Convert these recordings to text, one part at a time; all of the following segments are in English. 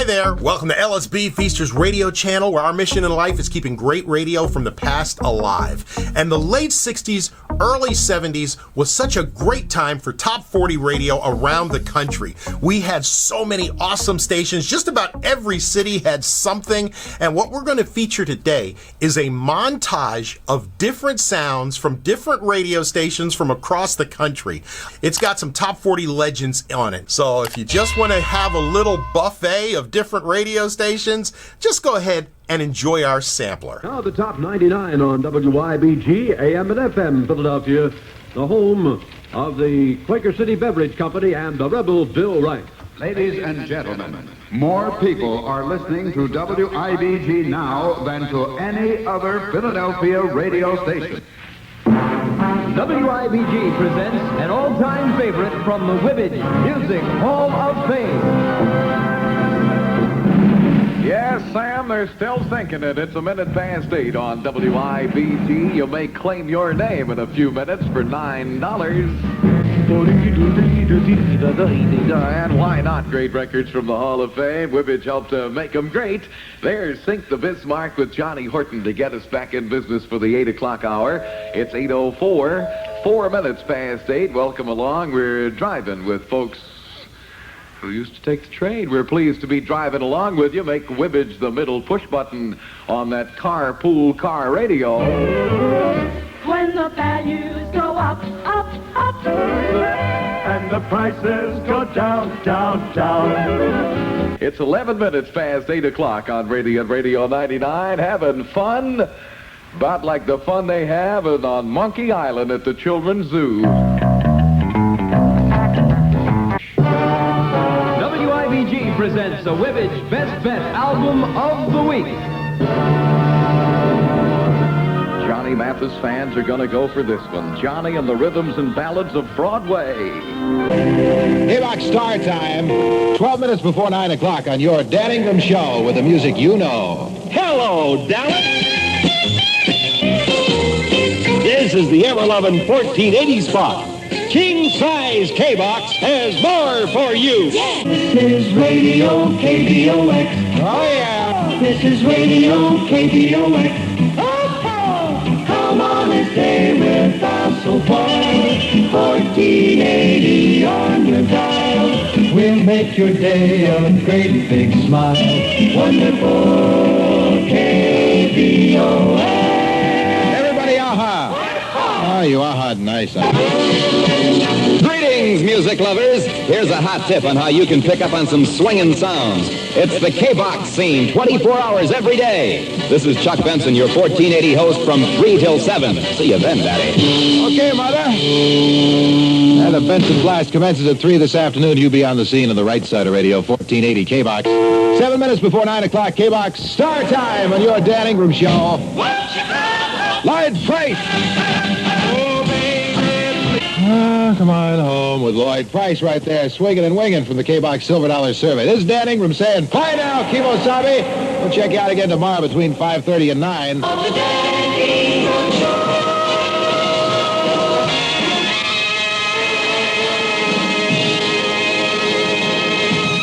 Hi there. Welcome to LSB Feasters Radio Channel, where our mission in life is keeping great radio from the past alive. And the late 60s, early 70s was such a great time for top 40 radio around the country. We had so many awesome stations. Just about every city had something. And what we're going to feature today is a montage of different sounds from different radio stations from across the country. It's got some top 40 legends on it. So if you just want to have a little buffet of different radio stations, just go ahead and enjoy our sampler. Now the top 99 on WIBG, AM and FM, Philadelphia, the home of the Quaker City Beverage Company and the Rebel Bill Wright. Ladies and gentlemen, more people are listening to WIBG now than to any other Philadelphia radio station. WIBG presents an all-time favorite from the WIBG Music Hall of Fame. Yes, Sam, they're still thinking it. It's 8:01 on WIBG. You may claim your name in a few minutes for $9. And why not? Great records from the Hall of Fame. WIBG helped to make them great. There's Sink the Bismarck with Johnny Horton to get us back in business for the 8 o'clock hour. It's 8:04, 4 minutes past 8. Welcome along. We're driving with folks who used to take the train. We're pleased to be driving along with you. Make WIBG the middle push button on that carpool car radio. When the values go up, up, up, and the prices go down, down, down. It's 11 minutes past 8 o'clock on Radio 99. Having fun, about like the fun they have on Monkey Island at the Children's Zoo. WIBG presents the WIBG Best Bet Album of the Week. Johnny Mathis fans are going to go for this one. Johnny and the Rhythms and Ballads of Broadway. KBOX Star Time, 12 minutes before 9 o'clock on your Dan Ingram Show with the music you know. Hello, Dallas. This is the ever-loving 1480 spot. King-size KBOX has more for you. This is Radio KBOX. Oh, yeah. This is Radio KBOX. Come on and stay with us so far. 1480 on your dial. We'll make your day a great big smile. Wonderful KBOX. Everybody, aha! Oh, you aha, nice. Greetings, music lovers. Here's a hot tip on how you can pick up on some swinging sounds. It's the KBOX scene, 24 hours every day. This is Chuck Benson, your 1480 host from 3 till 7. See you then, Daddy. Okay, Mother. And the Benson Blast commences at 3 this afternoon. You'll be on the scene on the right side of radio, 1480 KBOX. 7 minutes before 9 o'clock, KBOX Star Time on your Dan Ingram Show. Lloyd Price. Come on home with Lloyd Price right there, swinging and winging from the KBOX Silver Dollar Survey. This is Dan Ingram saying, bye now, Kimosabe. We'll check you out again tomorrow between 5:30 and 9.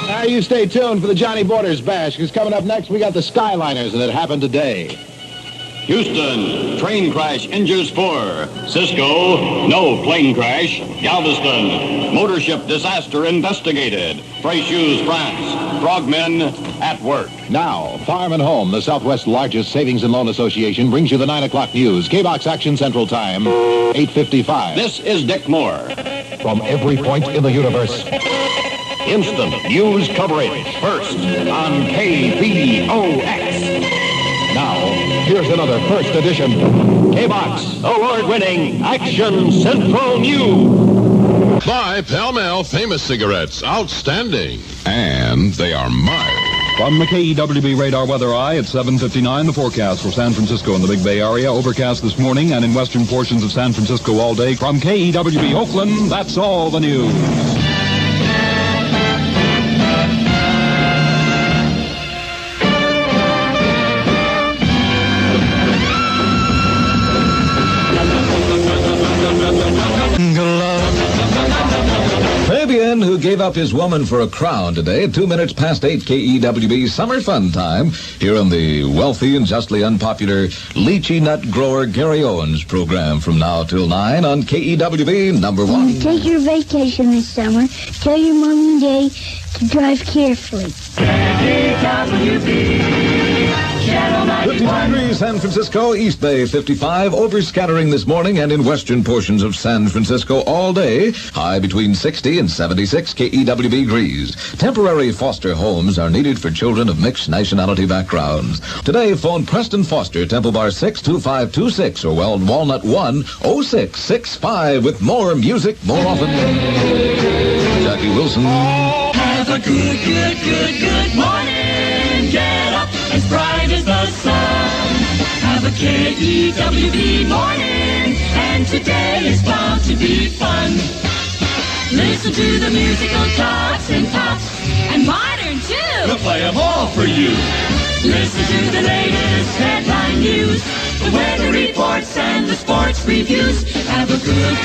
Now you stay tuned for the Johnny Borders Bash, because coming up next, we got the Skyliners, and it happened today. Houston, train crash injures 4. Cisco, no plane crash. Galveston, motor ship disaster investigated. Fréjus, France, frogmen at work. Now, Farm and Home, the Southwest's largest savings and loan association, brings you the 9 o'clock news. KBOX Action Central Time, 8:55. This is Dick Moore. From every point in the universe. Instant news coverage. First on KBOX. Now, here's another first edition. KBOX, award-winning Action Central News. Buy Pall-Mall Famous Cigarettes. Outstanding. And they are mild. From the KEWB radar weather eye at 7:59, the forecast for San Francisco and the Big Bay Area. Overcast this morning and in western portions of San Francisco all day. From KEWB Oakland, that's all the news. Fabian, who gave gave up his woman for a crown today at 2 minutes past 8 KEWB Summer Fun Time here on the wealthy and justly unpopular lychee nut grower Gary Owens program from now till 9 on KEWB number 1. When you take your vacation this summer, tell your mom and dad to drive carefully. KEWB. 52 degrees San Francisco, East Bay 55, overscattering this morning and in western portions of San Francisco all day, high between 60 and 76 KEWB degrees. Temporary foster homes are needed for children of mixed nationality backgrounds. Today, phone Preston Foster, Temple Bar 62526 or Walnut 10665 with more music more often. Jackie Wilson. Have a good morning. Get up as bright as the sun. Have a KEWB morning, and today is bound to be fun. Listen to the musical tops and pops, and modern too. We'll play them all for you. Listen to the latest headline news, the weather reports and the sports reviews. Have a good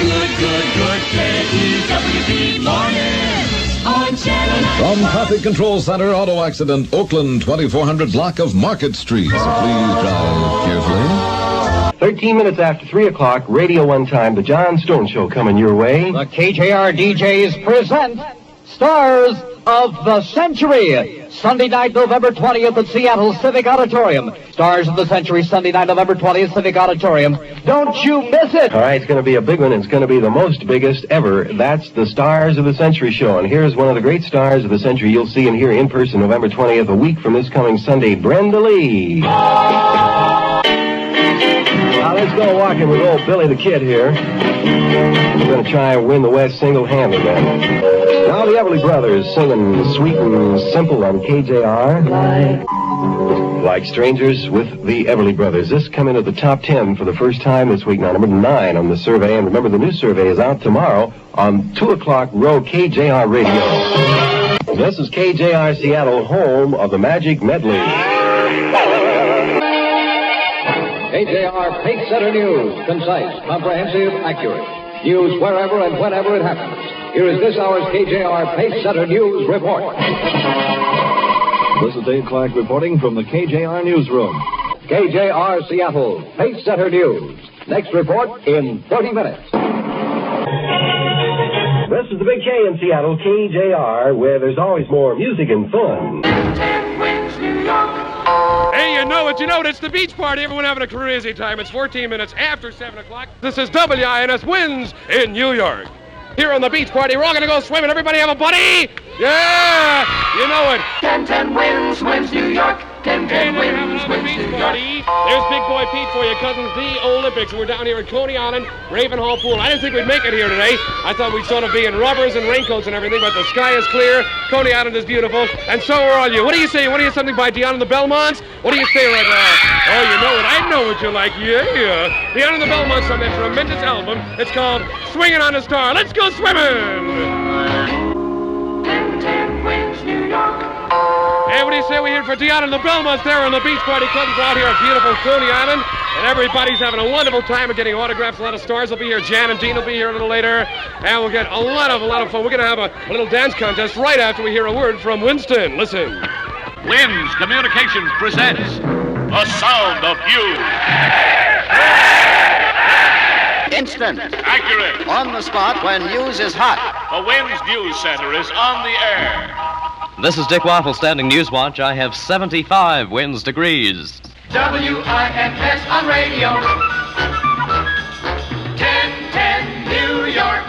KEWB morning. On Channel 9. From Traffic Control Center, auto accident, Oakland, 2400 block of Market Street. So please drive carefully. 13 minutes after 3 o'clock, Radio One Time, the John Stone Show coming your way. The KJR DJs present Stars of the Century. Sunday night, November 20th at Seattle Civic Auditorium. Stars of the Century, Sunday night, November 20th, Civic Auditorium. Don't you miss it! All right, it's going to be a big one. It's going to be the most biggest ever. That's the Stars of the Century show. And here's one of the great stars of the century you'll see and hear in person November 20th, a week from this coming Sunday, Brenda Lee. Now let's go walking with old Billy the Kid here. We're going to try and win the West single-handed then. Now the Everly Brothers singing Sweet and Simple on KJR. Like Strangers with the Everly Brothers. This coming to the top 10 for the first time this week. Now number 9 on the survey. And remember, the new survey is out tomorrow on 2 o'clock row KJR Radio. This is KJR Seattle, home of the Magic Medley. KJR Pace Setter News. Concise, comprehensive, accurate. News wherever and whenever it happens. Here is this hour's KJR Pace Setter News Report. This is Dave Clark reporting from the KJR Newsroom. KJR Seattle Pace Setter News. Next report in 30 minutes. This is the Big K in Seattle, KJR, where there's always more music and fun. Hey, you know it, it's the beach party. Everyone having a crazy time. It's 14 minutes after 7 o'clock. This is WINS Winds in New York. Here on the beach party, we're all going to go swimming. Everybody have a buddy? Yeah, you know it. 10-10 wins New York. 10-10 wins New York. There's Big Boy Pete for you, cousins, the Olympics. We're down here at Coney Island, Ravenhall Pool. I didn't think we'd make it here today. I thought we'd sort of be in rubbers and raincoats and everything, but the sky is clear, Coney Island is beautiful, and so are all you. What do you say? You want to hear something by Dion and the Belmonts? What do you say right now? Oh, you know it. I know what you like. Yeah. Dion and the Belmonts on that tremendous album. It's called Swinging on a Star. Let's go swimming! 10-10 wins New York. Hey, what do you say we hear for Dion and the Belmonts there on the beach party? Cousins out here at beautiful Coney Island, and everybody's having a wonderful time of getting autographs. A lot of stars will be here. Jan and Dean will be here a little later, and we'll get a lot of fun. We're going to have a little dance contest right after we hear a word from Winston. Listen. Wynn's Communications presents The Sound of You. Instant. Accurate. On the spot when news is hot. The Wynn's News Center is on the air. This is Dick Waffle standing News Watch. I have 75 winds degrees. WINS on radio. 10-10 New York.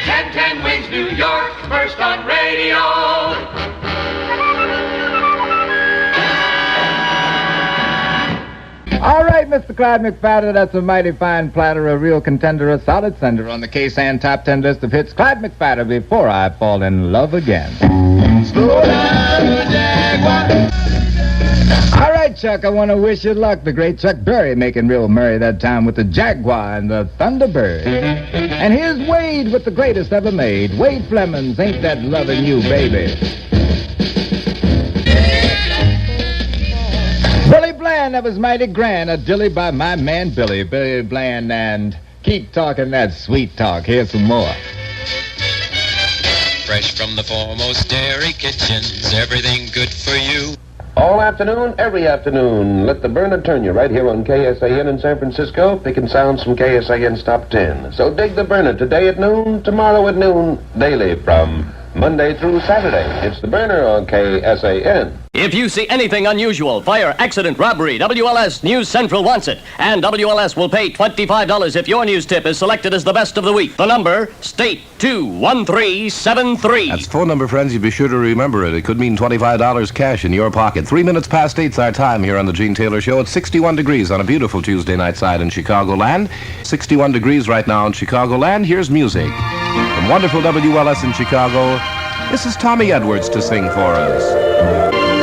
10-10 wins New York. First on radio. All right, Mr. Clyde McFadden, that's a mighty fine platter, a real contender, a solid sender on the KSAN Top 10 list of hits. Clyde McFadden, Before I Fall in Love Again. Slow down, Jaguar. All right, Chuck, I want to wish you luck. The great Chuck Berry making real merry that time with the Jaguar and the Thunderbird. And here's Wade with the greatest ever made. Wade Flemings, Ain't That Lovin' You, Baby. Billy Bland, that was mighty grand. A dilly by my man Billy Bland, and keep talking that sweet talk. Here's some more. fresh from the foremost dairy kitchens. Everything good for you. All afternoon, every afternoon, let the burner turn you right here on KSAN in San Francisco, picking sounds from KSAN's Top 10. So dig the burner today at noon, tomorrow at noon, daily from Monday through Saturday. It's the burner on KSAN. If you see anything unusual, fire, accident, robbery, WLS News Central wants it. And WLS will pay $25 if your news tip is selected as the best of the week. The number, state 21373. That's the phone number, friends. You be sure to remember it. It could mean $25 cash in your pocket. 3 minutes past 8's our time here on the Gene Taylor Show. It's 61 degrees on a beautiful Tuesday night side in Chicagoland. 61 degrees right now in Chicagoland. Here's music. From wonderful WLS in Chicago, this is Tommy Edwards to sing for us.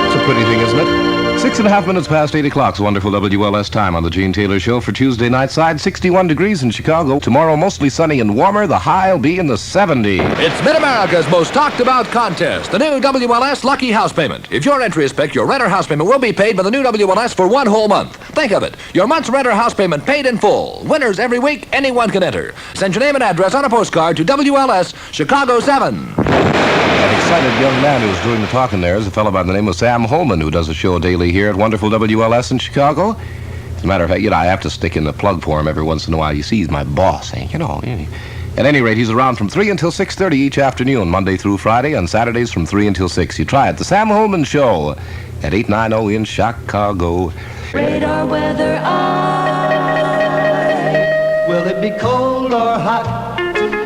It's a pretty thing, isn't it? 6.5 minutes past 8 o'clock's wonderful WLS time on the Gene Taylor Show for Tuesday night side. 61 degrees in Chicago. Tomorrow, mostly sunny and warmer. The high will be in the 70s. It's Mid-America's most talked about contest, the new WLS Lucky House Payment. If your entry is picked, your rent or house payment will be paid by the new WLS for one whole month. Think of it. Your month's rent or house payment paid in full. Winners every week. Anyone can enter. Send your name and address on a postcard to WLS, Chicago 7. That excited young man who's doing the talking there is a fellow by the name of Sam Holman, who does a show daily here at wonderful WLS in Chicago. As a matter of fact, I have to stick in the plug for him every once in a while. You see, he's my boss, At any rate, he's around from 3 until 6:30 each afternoon, Monday through Friday, and Saturdays from 3 until 6. You try it. The Sam Holman Show at 890 in Chicago. Radar weather eye. Will it be cold or hot?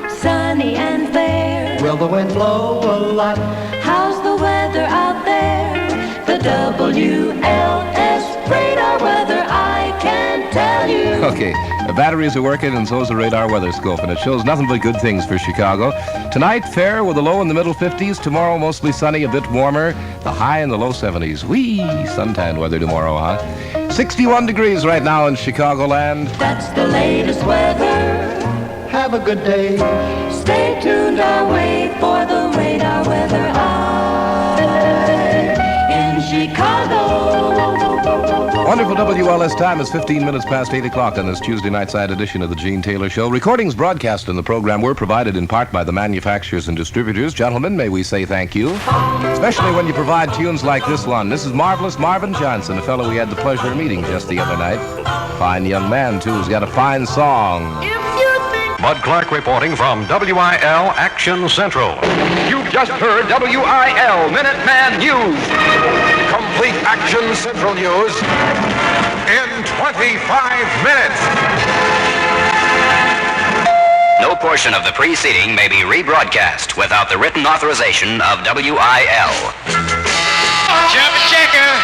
Sunny and fair. Will the wind blow a lot? How's the weather out there? The WLS radar weather eye can tell you. Okay, the batteries are working, and so's the radar weather scope, and it shows nothing but good things for Chicago. Tonight, fair with a low in the middle 50s. Tomorrow, mostly sunny, a bit warmer. The high in the low 70s. Whee! Suntan weather tomorrow, huh? 61 degrees right now in Chicagoland. That's the latest weather. Have a good day. Stay tuned our way for the radar weather eye in Chicago. Wonderful WLS time is 15 minutes past 8 o'clock on this Tuesday night side edition of the Gene Taylor Show. Recordings broadcast in the program were provided in part by the manufacturers and distributors. Gentlemen, may we say thank you. Especially when you provide tunes like this one. This is Marvelous Marvin Johnson, a fellow we had the pleasure of meeting just the other night. Fine young man, too, who's got a fine song. Bud Clark reporting from WIL Action Central. You've just heard WIL Minuteman News. Complete Action Central News in 25 minutes. No portion of the preceding may be rebroadcast without the written authorization of WIL. Jump checker.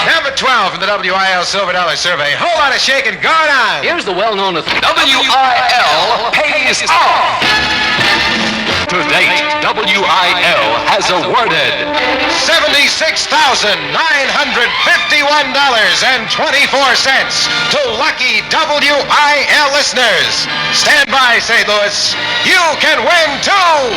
Number 12 in the WIL Silver Dollar Survey. Whole lot of shaking going on. Here's the well-known WIL pays off. To date, WIL has awarded $76,951.24 to lucky WIL listeners. Stand by, St. Louis. You can win, too.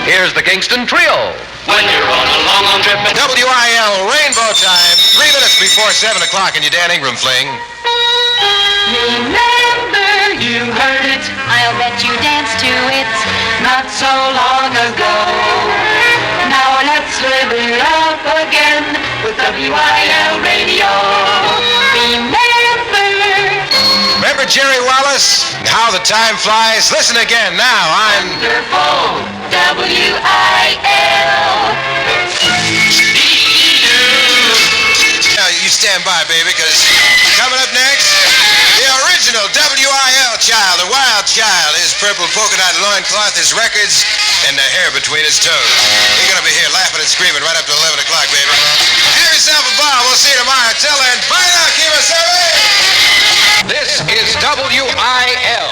Here's the Kingston Trio. When you're on a long trip at WIL Rainbow Time. 3 minutes before 7 o'clock in your Dan Ingram fling. Remember, you heard it. I'll bet you danced to it not so long ago. Now let's live it up again with WIL Radio. Remember Jerry Wallace? How the time flies. Listen again now. I'm Wonderful WIL. Now you stand by, baby, because coming up next, the original WIL child, the wild child, his purple polka dot loincloth, his records, and the hair between his toes. You're gonna be here laughing and screaming right up to 11 o'clock, baby. Have yourself a ball. We'll see you tomorrow. Till then, bye now, Kemosabe. This is WIL,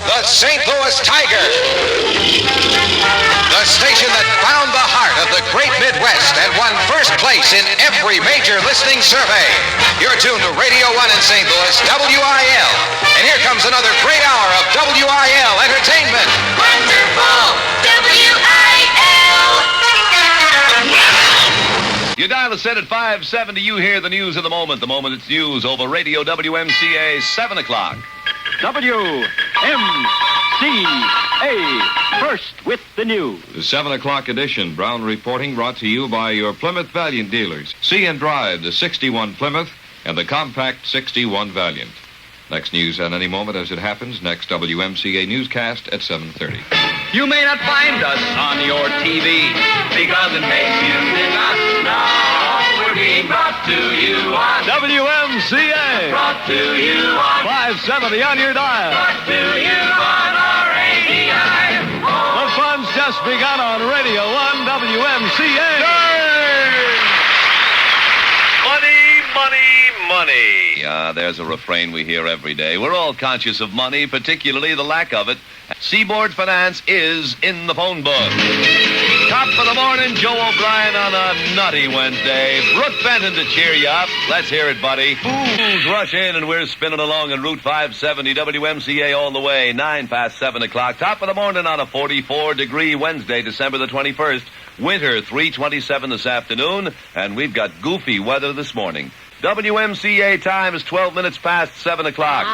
the St. Louis Tiger. The station that found the heart of the great Midwest and won first place in every major listening survey. You're tuned to Radio 1 in St. Louis, WIL. And here comes another great hour of WIL entertainment. Wonderful WIL. You dial the set at 570. You hear the news of the moment. The moment it's news over Radio WMCA 7 o'clock. WMCA. WMCA, first with the news. The 7 o'clock edition, Brown reporting, brought to you by your Plymouth Valiant dealers. See and drive the 61 Plymouth and the compact 61 Valiant. Next news at any moment as it happens. Next WMCA newscast at 7:30. You may not find us on your TV because in case you did not know, we're being brought to you on WMCA. Brought to you on 570 on your dial. Brought to you on RADI. The fun's just begun on Radio 1 WMCA. Money. There's a refrain we hear every day. We're all conscious of money, particularly the lack of it. Seaboard Finance is in the phone book. Top of the morning, Joe O'Brien on a nutty Wednesday. Brooke Benton to cheer you up. Let's hear it, buddy. Fools rush in, and we're spinning along on Route 570, WMCA all the way. 9 past 7 o'clock. Top of the morning on a 44-degree Wednesday, December the 21st. Winter, 3:27 this afternoon, and we've got goofy weather this morning. WMCA time is 12 minutes past 7 o'clock.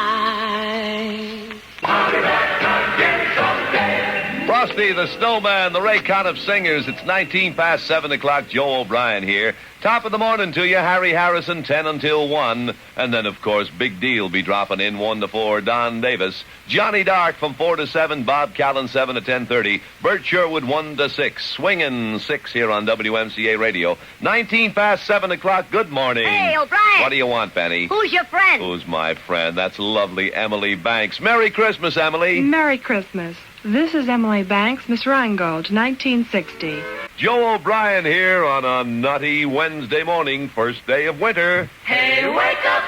Frosty the Snowman, the Ray Conniff Singers. It's 19 past 7 o'clock. Joe O'Brien here. Top of the morning to you, Harry Harrison, 10 until 1. And then, of course, Big D will be dropping in 1 to 4. Don Davis. Johnny Dark from 4 to 7. Bob Callan, 7 to 10:30. Bert Sherwood, 1 to 6. Swinging 6 here on WMCA Radio. 19 past 7 o'clock. Good morning. Hey, O'Brien. What do you want, Benny? Who's your friend? Who's my friend? That's lovely Emily Banks. Merry Christmas, Emily. Merry Christmas. This is Emily Banks, Miss Rheingold, 1960. Joe O'Brien here on a nutty Wednesday morning, first day of winter. Hey, wake up,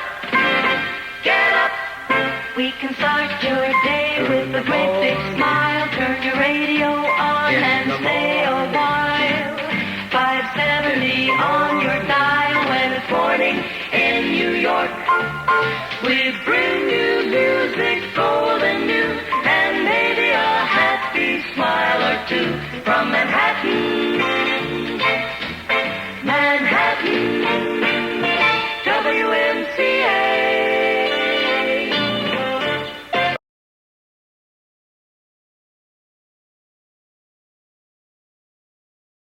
get up. We can start your day with a great big smile. Turn your radio on and stay a while. 570 on your dial when it's morning in New York. We brew